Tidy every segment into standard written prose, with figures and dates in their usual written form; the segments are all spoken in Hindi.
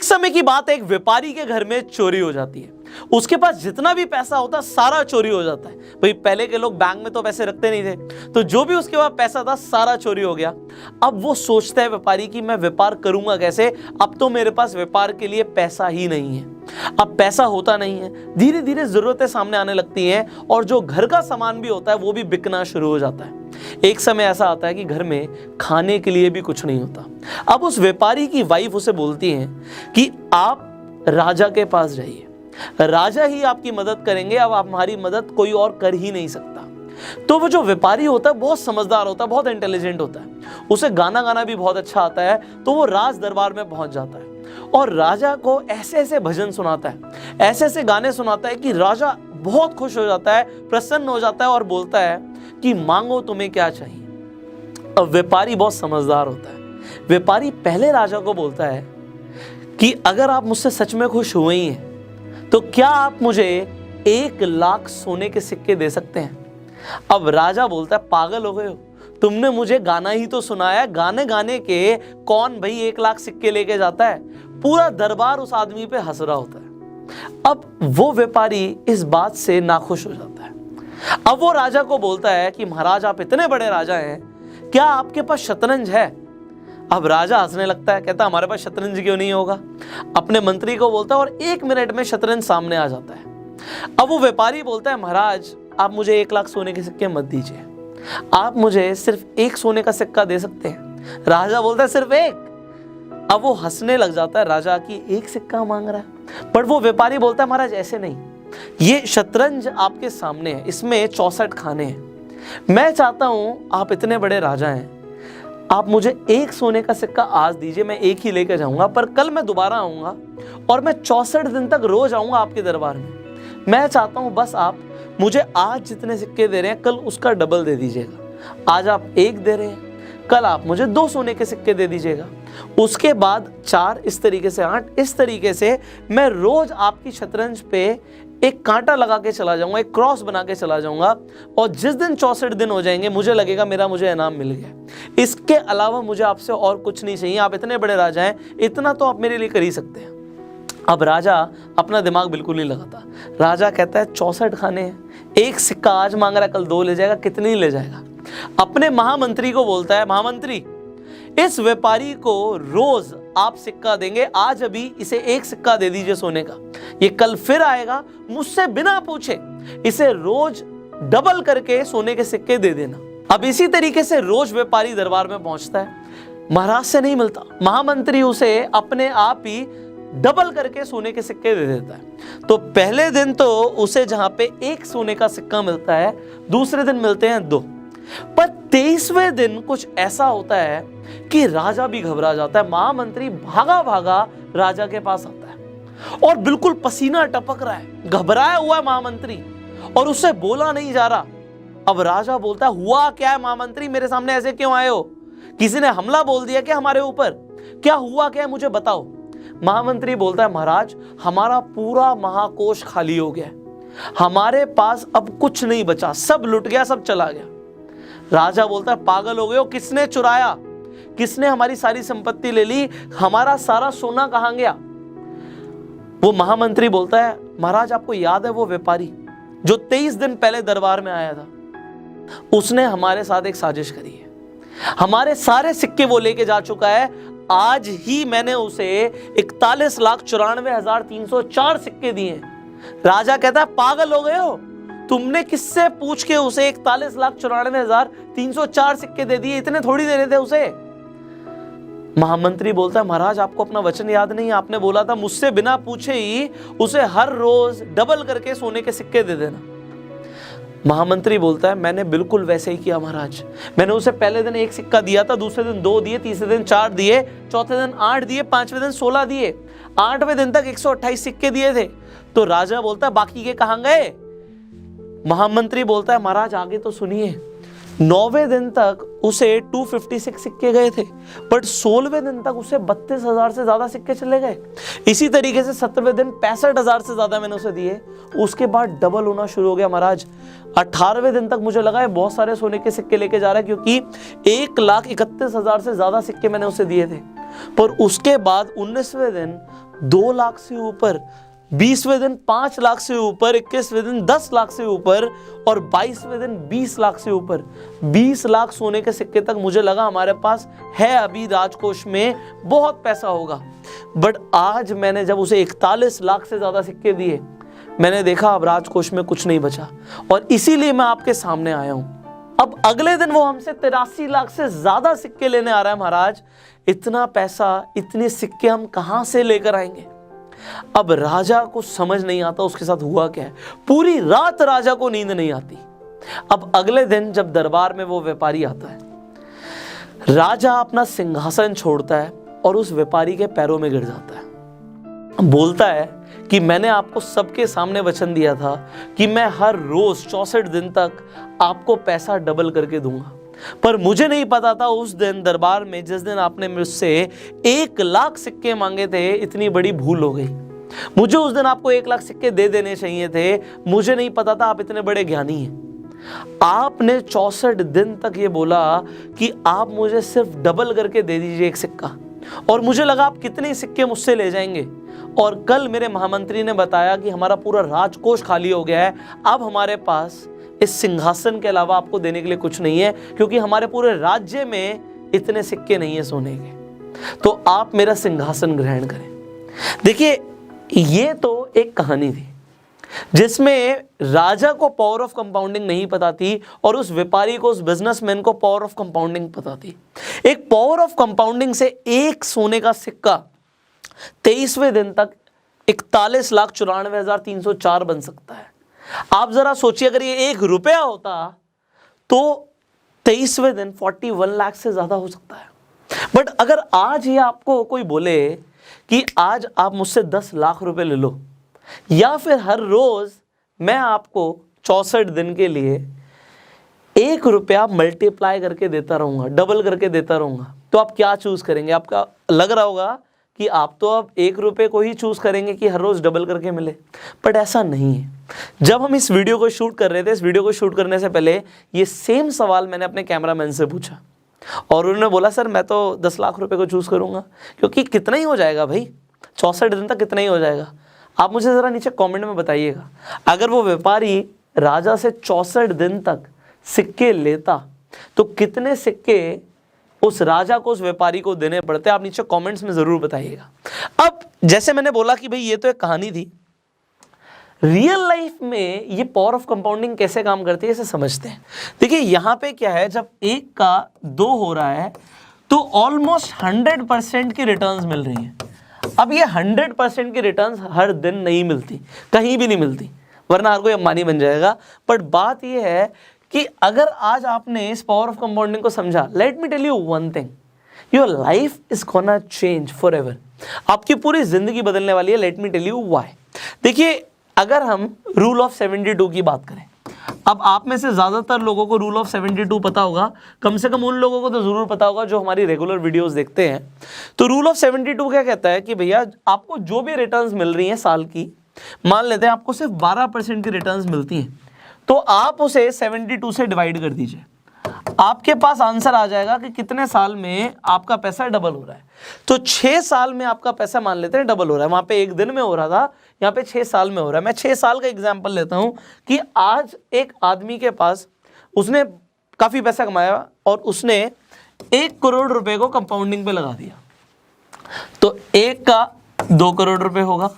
समय की बात है, एक व्यापारी के घर में चोरी हो जाती है। उसके पास जितना भी पैसा होता है सारा चोरी हो जाता है। भाई पहले के लोग बैंक में तो पैसे रखते नहीं थे, तो जो भी उसके पास पैसा था सारा चोरी हो गया। अब वो सोचता है व्यापारी कि मैं व्यापार करूंगा कैसे, अब तो मेरे पास व्यापार के लिए पैसा ही नहीं है। अब पैसा होता नहीं है, धीरे धीरे जरूरतें सामने आने लगती हैं और जो घर का सामान भी होता है वो भी बिकना शुरू हो जाता है। एक समय ऐसा आता है कि घर में खाने के लिए भी कुछ नहीं होता। अब उस व्यापारी की वाइफ उसे बोलती है कि आप राजा के पास जाइए, राजा ही आपकी मदद करेंगे, अब आप हमारी मदद कोई और कर ही नहीं सकता। तो वो जो व्यापारी होता है बहुत समझदार होता है, बहुत इंटेलिजेंट होता है, उसे गाना भी बहुत अच्छा आता है। तो वो राज दरबार में पहुंच जाता है और राजा को ऐसे ऐसे भजन सुनाता है, ऐसे ऐसे गाने सुनाता है कि राजा बहुत खुश हो जाता है, प्रसन्न हो जाता है और बोलता है कि मांगो तुम्हें क्या चाहिए। अब व्यापारी बहुत समझदार होता है। व्यापारी पहले राजा को बोलता है कि अगर आप मुझसे सच में खुश हुए ही हैं तो क्या आप मुझे 1 लाख सोने के सिक्के दे सकते हैं। अब राजा बोलता है पागल हो गए हो, तुमने मुझे गाना ही तो सुनाया, गाने गाने के कौन भाई 1 लाख सिक्के लेके जाता है। पूरा दरबार उस आदमी पे हंस रहा होता है। अब वो व्यापारी इस बात से नाखुश हो जाता है। अब वो राजा को बोलता है कि महाराज आप इतने बड़े राजा हैं, क्या आपके पास शतरंज है। अब राजा हंसने लगता है, कहता हमारे पास शतरंज क्यों नहीं होगा। अपने मंत्री को बोलता है और 1 मिनट में शतरंज सामने आ जाता है। अब वो व्यापारी बोलता है महाराज आप मुझे 1 लाख सोने के सिक्के मत दीजिए, आप मुझे सिर्फ 1 सोने का सिक्का दे सकते हैं। राजा बोलता है सिर्फ 1। अब वो हंसने लग जाता है राजा की 1 सिक्का मांग रहा है। पर वो व्यापारी बोलता है महाराज ऐसे नहीं, ये शतरंज आपके सामने है, इसमें 64 खाने हैं। मैं चाहता हूं आप इतने बड़े राजा हैं, आप मुझे 1 सोने का सिक्का आज दीजिए, मैं 1 ही लेकर जाऊंगा, पर कल मैं दोबारा आऊंगा और मैं 64 दिन तक रोज आऊंगा आपके दरबार में। मैं चाहता हूं बस आप मुझे आज जितने सिक्के दे रहे हैं कल उसका डबल दे दीजिएगा। आज आप 1 दे रहे हैं, कल आप मुझे 2 सोने के सिक्के दे दीजिएगा, उसके बाद 4, इस तरीके से 8, इस तरीके से मैं रोज आपकी शतरंज पे एक कांटा लगा के चला जाऊंगा, एक क्रॉस बना के चला जाऊंगा और जिस दिन 64 दिन हो जाएंगे मुझे लगेगा मुझे इनाम मिल गया। इसके अलावा मुझे आपसे और कुछ नहीं चाहिए, आप इतने बड़े राजा हैं, इतना तो आप मेरे लिए कर ही सकते हैं। अब राजा अपना दिमाग बिल्कुल नहीं लगाता। राजा कहता है 64 खाने हैं, 1 सिक्का आज मांग रहा है, कल 2 ले जाएगा, कितनी ले जाएगा। अपने महामंत्री को बोलता है महामंत्री इस व्यापारी को रोज आप सिक्का देंगे, आज अभी इसे 1 सिक्का दे दीजिए सोने का, ये कल फिर आएगा मुझसे बिना पूछे इसे रोज डबल करके सोने के सिक्के दे देना। अब इसी तरीके से रोज व्यापारी दरबार में पहुंचता है, महाराज से नहीं मिलता, महामंत्री उसे अपने आप ही डबल करके सोने के सिक्के दे देता है। तो पहले दिन तो उसे जहां पे 1 सोने का सिक्का मिलता है, दूसरे दिन मिलते हैं 2, पर 23वें दिन कुछ ऐसा होता है कि राजा भी घबरा जाता है। महामंत्री भागा भागा राजा के पास आता है और बिल्कुल पसीना टपक रहा है, घबराया हुआ है महामंत्री और उससे बोला नहीं जा रहा। अब राजा बोलता है हुआ क्या है महामंत्री, मेरे सामने ऐसे क्यों आए हो, किसी ने हमला बोल दिया क्या हमारे ऊपर, क्या हुआ क्या है मुझे बताओ। महामंत्री बोलता है महाराज हमारा पूरा महाकोष खाली हो गया, हमारे पास अब कुछ नहीं बचा, सब लुट गया, सब चला गया। राजा बोलता है पागल हो गए हो, किसने चुराया, किसने हमारी सारी संपत्ति ले ली, हमारा सारा सोना कहां गया। वो महामंत्री बोलता है महाराज आपको याद है वो व्यापारी जो 23 दिन पहले दरबार में आया था, उसने हमारे साथ एक साजिश करी है, हमारे सारे सिक्के वो लेके जा चुका है। आज ही मैंने उसे 41,94,304 सिक्के दिए। राजा कहता है पागल हो गए हो, तुमने किससे पूछ के उसे 41,94,304 सिक्के दे दिए, इतने थोड़ी देने थे उसे। महामंत्री बोलता है महाराज आपको अपना वचन याद नहीं, आपने बोला था मुझसे बिना पूछे ही उसे हर रोज डबल करके सोने के सिक्के दे देना। महामंत्री बोलता है मैंने बिल्कुल वैसे ही किया महाराज, मैंने उसे पहले दिन 1 सिक्का दिया था, दूसरे दिन 2 दिए, तीसरे दिन 4 दिए, चौथे दिन 8 दिए, 5वें दिन 16 दिए, 8वें दिन तक 128 सिक्के दिए थे। तो राजा बोलता है बाकी के कहां गए। महामंत्री बोलता है महाराज आगे तो सुनिए, 9वें दिन तक उसे 256 सिक्के गए थे, बट 16वें दिन तक उसे 32,000 से ज्यादा सिक्के चले गए। इसी तरीके से 17वें दिन 65,000 से ज्यादा मैंने उसे दिए, उसके बाद डबल होना शुरू हो गया महाराज। 18वें दिन तक मुझे लगा है बहुत सारे सोने के सिक्के लेके जा रहा है, क्योंकि 1,31,000 से ज्यादा सिक्के मैंने उसे दिए थे। पर उसके बाद 19वें दिन 2 लाख से ऊपर, 20वें दिन 5 लाख से ऊपर, 21वें दिन 10 लाख से ऊपर और 22वें दिन 20 लाख से ऊपर। 20 लाख सोने के सिक्के तक मुझे लगा हमारे पास है, अभी राजकोष में बहुत पैसा होगा। बट आज मैंने जब उसे 41 लाख से ज्यादा सिक्के दिए, मैंने देखा अब राजकोष में कुछ नहीं बचा, और इसीलिए मैं आपके सामने आया हूं। अब अगले दिन वो हमसे 83 लाख से ज्यादा सिक्के लेने आ रहा है। महाराज, इतना पैसा, इतने सिक्के हम कहां से लेकर आएंगे? अब राजा को समझ नहीं आता उसके साथ हुआ क्या है। पूरी रात राजा को नींद नहीं आती। अब अगले दिन जब दरबार में वो व्यापारी आता है, राजा अपना सिंहासन छोड़ता है और उस व्यापारी के पैरों में गिर जाता है। बोलता है कि मैंने आपको सबके सामने वचन दिया था कि मैं हर रोज 64 दिन तक आपको पैसा डबल करके दूंगा, पर मुझे नहीं पता था उस दिन दरबार में जिस दिन आपने मुझसे 1 लाख सिक्के मांगे थे, इतनी बड़ी भूल हो गई। मुझे उस दिन आपको 1 लाख सिक्के दे देने चाहिए थे, मुझे नहीं पता था आप इतने बड़े ज्ञानी हैं। आपने 64 दिन तक ये बोला कि आप मुझे सिर्फ डबल करके दे दीजिए 1 सिक्का, और मुझे लगा आप कितने सिक्के मुझसे ले जाएंगे। और कल मेरे महामंत्री ने बताया कि हमारा पूरा राजकोष खाली हो गया है, अब हमारे पास इस सिंहासन के अलावा आपको देने के लिए कुछ नहीं है, क्योंकि हमारे पूरे राज्य में इतने सिक्के नहीं है सोने के, तो आप मेरा सिंहासन ग्रहण करें। देखिए, ये तो एक कहानी थी जिसमें राजा को पावर ऑफ कंपाउंडिंग नहीं पता थी और उस व्यापारी को, उस बिजनेसमैन को पावर ऑफ कंपाउंडिंग पता थी। एक पावर ऑफ कंपाउंडिंग से एक सोने का सिक्का 23वें दिन तक 41,94,304 बन सकता है। आप जरा सोचिए, अगर ये 1 रुपया होता तो 23वें दिन 41 लाख से ज्यादा हो सकता है। बट अगर आज ये आपको कोई बोले कि आज आप मुझसे 10 लाख रुपए ले लो, या फिर हर रोज मैं आपको 64 दिन के लिए 1 रुपया मल्टीप्लाई करके देता रहूंगा, डबल करके देता रहूंगा, तो आप क्या चूज करेंगे? आपका लग रहा होगा कि आप तो अब 1 रुपये को ही चूज करेंगे कि हर रोज डबल करके मिले, बट ऐसा नहीं है। जब हम इस वीडियो को शूट कर रहे थे, इस वीडियो को शूट करने से पहले ये सेम सवाल मैंने अपने कैमरामैन से पूछा, और उन्होंने बोला सर मैं तो 10 लाख रुपए को चूज करूंगा, क्योंकि कितना ही हो जाएगा भाई, 64 दिन तक कितना ही हो जाएगा। आप मुझे जरा नीचे कमेंट में बताइएगा, अगर वो व्यापारी राजा से 64 दिन तक सिक्के लेता तो कितने सिक्के उस राजा को, उस व्यापारी को देने पड़ते? आप नीचे कमेंट्स में जरूर बताइएगा। अब जैसे मैंने बोला कि भाई ये तो एक कहानी थी, रियल लाइफ में ये पावर ऑफ कंपाउंडिंग कैसे काम करती है इसे समझते हैं। देखिए यहाँ पे क्या है, जब 1 का 2 हो रहा है तो ऑलमोस्ट 100% की रिटर्न्स मिल रही हैं। अब ये 100% की रिटर्न्स हर दिन नहीं मिलती, कहीं भी नहीं मिलती, वरना हर कोई अंबानी बन जाएगा। बट बात ये है कि अगर आज आपने इस पावर ऑफ कंपाउंडिंग को समझा, let me tell you one thing, your life is gonna change forever. आपकी पूरी जिंदगी बदलने वाली है। Let me tell you why. देखिए, अगर हम रूल ऑफ 72 की बात करें, अब आप में से ज्यादातर लोगों को रूल ऑफ 72 पता होगा, कम से कम उन लोगों को तो जरूर पता होगा जो हमारी रेगुलर वीडियोस देखते हैं। तो रूल ऑफ 72 क्या कहता है कि भैया आपको जो भी रिटर्न्स मिल रही हैं साल की, मान लेते हैं आपको सिर्फ 12% की रिटर्न्स मिलती हैं, तो आप उसे 72 से डिवाइड कर दीजिए, आपके पास आंसर आ जाएगा कि कितने साल में आपका पैसा डबल हो रहा है। तो 6 साल में आपका पैसा मान लेते हैं डबल हो रहा है। वहां पे 1 दिन में हो रहा था, यहाँ पे 6 साल में हो रहा है। मैं 6 साल का एग्जांपल लेता हूं कि आज एक आदमी के पास, उसने काफी पैसा कमाया और उसने 1 करोड़ रुपए को कंपाउंडिंग पे लगा दिया। तो 1 का 2 करोड़ रुपए होगा,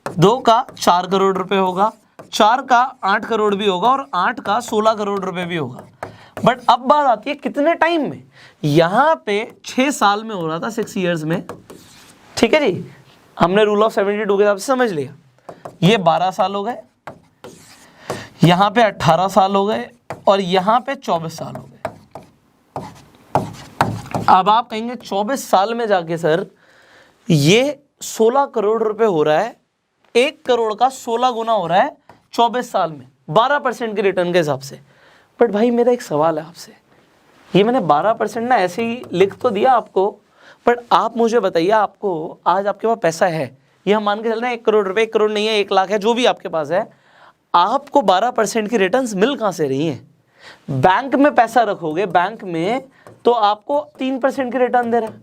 2 का 4 करोड़ रुपए होगा, 4 का 8 करोड़ भी होगा और 8 का 16 करोड़ रुपए भी होगा। बट अब बात आती है कितने टाइम में। यहां पे 6 साल में हो रहा था, 6 इयर्स में, ठीक है जी। हमने रूल ऑफ 72 के हिसाब से समझ लिया। ये 12 साल हो गए, यहां पे 18 साल हो गए और यहां पे 24 साल हो गए। अब आप कहेंगे 24 साल में जाके सर ये 16 करोड़ रुपए हो रहा है, 1 करोड़ का 16 गुना हो रहा है 24 साल में, 12% की रिटर्न के हिसाब से। बट भाई मेरा एक सवाल है आपसे, ये मैंने 12% ना ऐसे ही लिख तो दिया आपको, बट आप मुझे बताइए, आपको आज आपके पास पैसा है, ये हम मान के चल रहे हैं 1 करोड़ रुपए, 1 करोड़ नहीं है 1 लाख है, जो भी आपके पास है, आपको 12% की रिटर्न्स मिल कहाँ से रही हैं? बैंक में पैसा रखोगे, बैंक में तो आपको 3% की रिटर्न दे रहा है।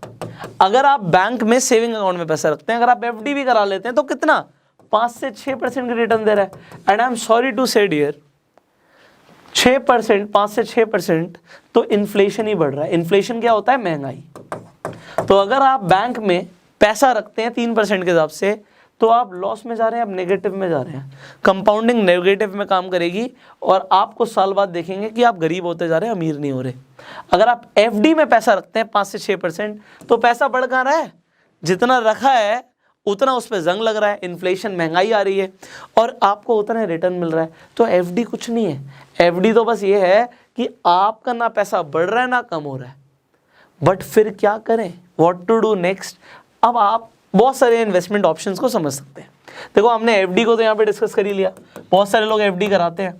अगर आप बैंक में सेविंग अकाउंट में पैसा रखते हैं, अगर आप एफडी भी करा लेते हैं तो कितना 5 से 6% की रिटर्न दे रहा है। And I am sorry to say dear 6%, 5 से 6% तो इन्फ्लेशन ही बढ़ रहा है। इन्फ्लेशन क्या होता है? महंगाई। तो अगर आप बैंक में पैसा रखते हैं 3% के हिसाब से तो आप लॉस में जा रहे हैं, आप नेगेटिव में जा रहे हैं। कंपाउंडिंग नेगेटिव में काम करेगी और आपको साल बाद देखेंगे कि आप गरीब होते जा रहे हैं, अमीर नहीं हो रहे। अगर आप एफडी में पैसा रखते हैं 5 से 6% तो पैसा बढ़ कहाँ रहा है? जितना रखा है उतना उस पर जंग लग रहा है, इन्फ्लेशन महंगाई आ रही है और आपको उतना रिटर्न मिल रहा है। तो एफडी कुछ नहीं है। एफडी तो बस ये है कि आपका ना पैसा बढ़ रहा है ना कम हो रहा है। बट फिर क्या करें? What to do next? अब आप बहुत सारे इन्वेस्टमेंट ऑप्शंस को समझ सकते हैं। देखो हमने एफडी को तो यहाँ पे डिस्कस कर ही लिया, बहुत सारे लोग एफडी कराते हैं।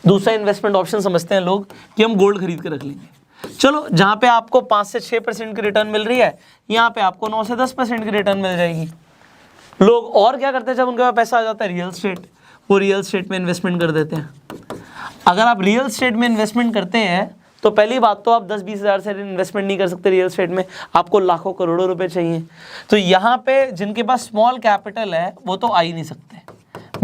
दूसरा इन्वेस्टमेंट ऑप्शन समझते हैं लोग कि हम गोल्ड खरीद के रख लेंगे। चलो जहाँ पे आपको 5 से 6% की रिटर्न मिल रही है, यहाँ पे आपको 9 से 10% की रिटर्न मिल जाएगी। लोग और क्या करते हैं जब उनके पास पैसा आ जाता है? Real estate. वो रियल स्टेट में इन्वेस्टमेंट कर देते हैं। अगर आप रियल स्टेट में इन्वेस्टमेंट करते हैं तो पहली बात तो आप 10-20 हज़ार से इन्वेस्टमेंट नहीं कर सकते रियल स्टेट में, आपको लाखों करोड़ों रुपए चाहिए। तो यहाँ पे जिनके पास स्मॉल कैपिटल है वो तो आ ही नहीं सकते।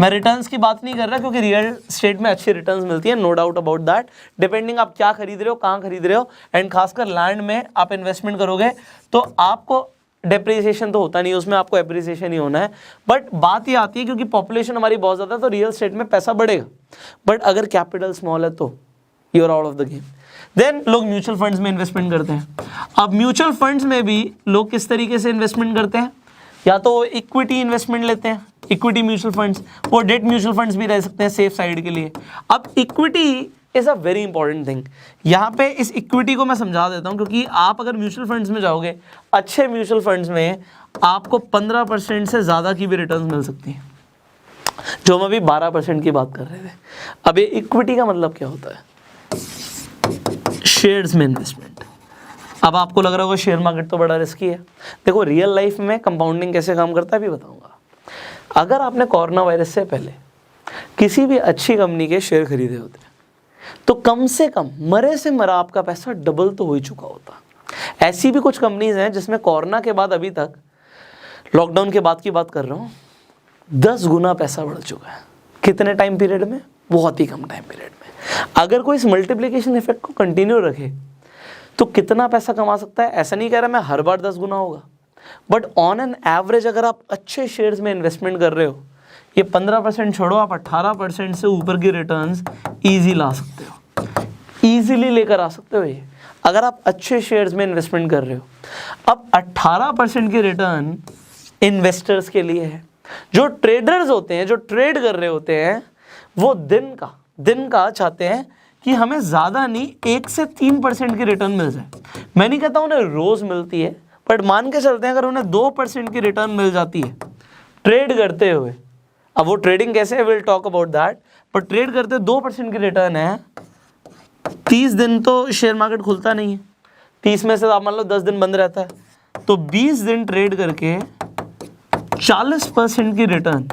मैं रिटर्न्स की बात नहीं कर रहा क्योंकि रियल स्टेट में अच्छी रिटर्न्स मिलती है, no doubt about that. Depending आप क्या खरीद रहे हो, कहाँ खरीद रहे हो, एंड खासकर लैंड में आप इन्वेस्टमेंट करोगे तो आपको डेप्रिसिएशन तो होता नहीं, उसमें आपको एप्रिसिएशन ही होना है। बट बात ये आती है क्योंकि पॉपुलेशन हमारी बहुत ज़्यादा है तो रियल स्टेट में पैसा बढ़ेगा। बट अगर कैपिटल स्मॉल है तो you are out of the game. Then लोग म्यूचुअल फंड्स में इन्वेस्टमेंट करते हैं। अब म्यूचुअल फंड्स में भी लोग किस तरीके से इन्वेस्टमेंट करते हैं? या तो इक्विटी इन्वेस्टमेंट लेते हैं, इक्विटी म्यूचुअल फंड्स, और डेट म्यूचुअल फंड्स भी रह सकते हैं सेफ साइड के लिए। अब equity is a very important thing. यहाँ पे इस इक्विटी को मैं समझा देता हूँ क्योंकि आप अगर म्यूचुअल फंड्स में जाओगे, अच्छे म्यूचुअल फंड्स में आपको 15% से ज़्यादा की भी रिटर्न मिल सकती है, जो हम अभी 12% की बात कर रहे थे। अब ये इक्विटी का मतलब क्या होता है? शेयर्स में इन्वेस्टमेंट। अब आपको लग रहा होगा शेयर मार्केट तो बड़ा रिस्की है। देखो रियल लाइफ में कंपाउंडिंग कैसे काम करता है भी बताऊंगा। अगर आपने कोरोना वायरस से पहले किसी भी अच्छी कंपनी के शेयर खरीदे होते तो कम से कम मरे से मरा आपका पैसा डबल तो हो ही चुका होता। ऐसी भी कुछ कंपनीज हैं जिसमें कोरोना के बाद अभी तक, लॉकडाउन के बाद की बात कर रहा हूँ, 10 गुना पैसा बढ़ चुका है। कितने टाइम पीरियड में? बहुत ही कम टाइम पीरियड में। अगर कोई इस मल्टीप्लिकेशन इफेक्ट को कंटिन्यू रखे तो कितना पैसा कमा सकता है? ऐसा नहीं कह रहा मैं हर बार 10 गुना होगा, बट ऑन एन एवरेज अगर आप अच्छे शेयर्स में इन्वेस्टमेंट कर रहे हो, ये 15% छोड़ो, आप 18% से ऊपर की रिटर्न्स ईजी ला सकते हो, ईजिली लेकर आ सकते हो ये, अगर आप अच्छे शेयर्स में इन्वेस्टमेंट कर रहे हो। अब 18% की रिटर्न इन्वेस्टर्स के लिए है। जो ट्रेडर्स होते हैं, जो ट्रेड कर रहे होते हैं, वो दिन का चाहते हैं कि हमें ज़्यादा नहीं 1 से 3% की रिटर्न मिल जाए। मैं नहीं कहता उन्हें रोज़ मिलती है, बट मान के चलते हैं अगर उन्हें 2% की रिटर्न मिल जाती है ट्रेड करते हुए। अब वो ट्रेडिंग कैसे है, विल टॉक अबाउट दैट, पर ट्रेड करते 2% की रिटर्न है। 30 दिन तो शेयर मार्केट खुलता नहीं है, 30 में से आप मान लो 10 दिन बंद रहता है, तो 20 दिन ट्रेड करके 40% की रिटर्न।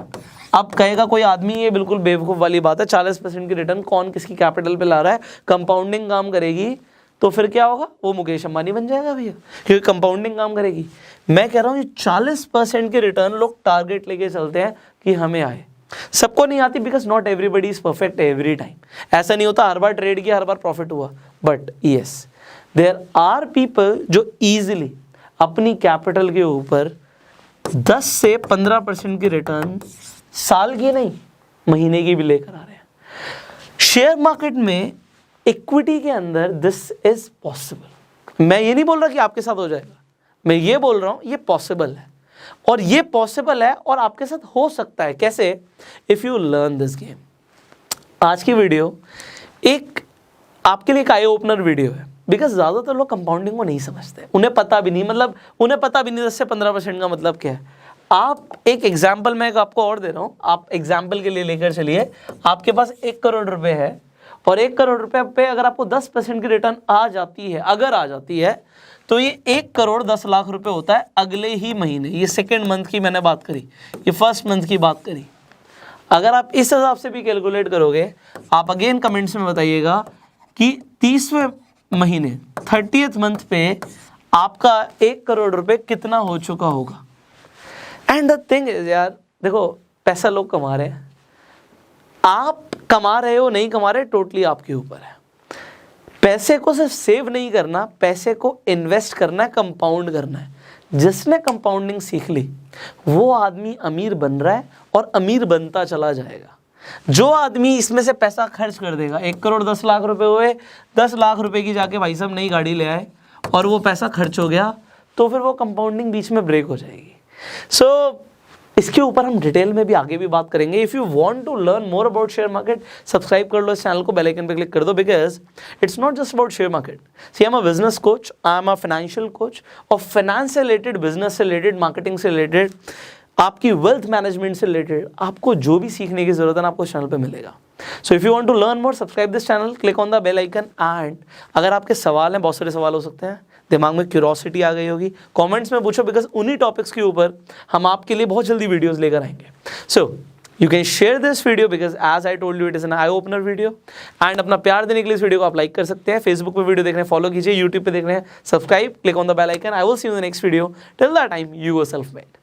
अब कहेगा कोई आदमी ये बिल्कुल बेवकूफ़ वाली बात है, 40% की रिटर्न कौन किसकी कैपिटल पे ला रहा है? कंपाउंडिंग काम करेगी तो फिर क्या होगा? वो मुकेश अंबानी बन जाएगा भैया, क्योंकि कंपाउंडिंग काम करेगी। मैं कह रहा हूँ ये 40% की रिटर्न लोग टारगेट लेके चलते हैं कि हमें आए। सबको नहीं आती, because not everybody is perfect every time. ऐसा नहीं होता हर बार ट्रेड किया हर बार प्रॉफिट हुआ, but yes there are people जो ईजिली अपनी कैपिटल के ऊपर 10 से 15% की रिटर्न साल की नहीं महीने की भी लेकर आ रहे हैं। शेयर मार्केट में इक्विटी के अंदर दिस इज पॉसिबल। मैं ये नहीं बोल रहा कि आपके साथ हो जाएगा, मैं ये बोल रहा हूं ये पॉसिबल है, और ये पॉसिबल है और आपके साथ हो सकता है। कैसे? If you learn this game. आज की वीडियो एक आपके लिए एक आई ओपनर वीडियो है, बिकॉज ज़्यादातर लोग कंपाउंडिंग को नहीं समझते, उन्हें पता भी नहीं, मतलब उन्हें पता भी नहीं 10 से 15% का मतलब क्या है। आप एक एग्जाम्पल मैं आपको और दे रहा हूँ, आप एग्जाम्पल के लिए लेकर चलिए। आपके पास 1 करोड़ रुपए है और 1 करोड़ रुपए पे अगर आपको 10% की रिटर्न आ जाती है, अगर आ जाती है, तो ये 1 करोड़ 10 लाख रुपए होता है अगले ही महीने। ये सेकेंड मंथ की मैंने बात करी, ये फर्स्ट मंथ की बात करी। अगर आप इस हिसाब से भी कैलकुलेट करोगे, आप अगेन कमेंट्स में बताइएगा कि 30वें महीने 30th मंथ पे आपका 1 करोड़ रुपए कितना हो चुका होगा। एंड द थिंग इज यार, देखो पैसा लोग कमा रहे हैं, आप कमा रहे हो नहीं कमा रहे टोटली आपके ऊपर है। पैसे को सिर्फ सेव नहीं करना, पैसे को इन्वेस्ट करना है, कंपाउंड करना है। जिसने कंपाउंडिंग सीख ली वो आदमी अमीर बन रहा है और अमीर बनता चला जाएगा। जो आदमी इसमें से पैसा खर्च कर देगा, 1 करोड़ 10 लाख रुपए हुए, 10 लाख रुपए की जाके भाई साहब नई गाड़ी ले आए और वो पैसा खर्च हो गया, तो फिर वो कंपाउंडिंग बीच में ब्रेक हो जाएगी। सो इसके ऊपर हम डिटेल में भी आगे भी बात करेंगे। If you want to learn more about share market, subscribe कर लो इस चैनल को, बेल आइकन पे क्लिक कर दो, because it's not just about share market. See I am a business coach, I am a financial coach, और फाइनेंस से रिलेटेड, बिजनेस से रिलेटेड, मार्केटिंग से रिलेटेड, आपकी वेल्थ मैनेजमेंट से रिलेटेड आपको जो भी सीखने की जरूरत है ना, आपको इस चैनल पे मिलेगा। So if you want to learn more, subscribe this channel, click on the bell icon. And अगर आपके सवाल हैं, बहुत सारे सवाल हो सकते हैं, दिमाग में क्यूरोसिटी आ गई होगी, कमेंट्स में पूछो, बिकॉज उन्हीं टॉपिक्स के ऊपर हम आपके लिए बहुत जल्दी वीडियोस लेकर आएंगे। So you can share this video because as I told you it is an eye opener video. And अपना प्यार देने के लिए इस वीडियो को आप लाइक कर सकते हैं। फेसबुक पे वीडियो देख रहे हैं फॉलो कीजिए, यूट्यूब पे देख रहे हैं subscribe, click on the bell icon. I will see you in the next video. Till that time, you are self made.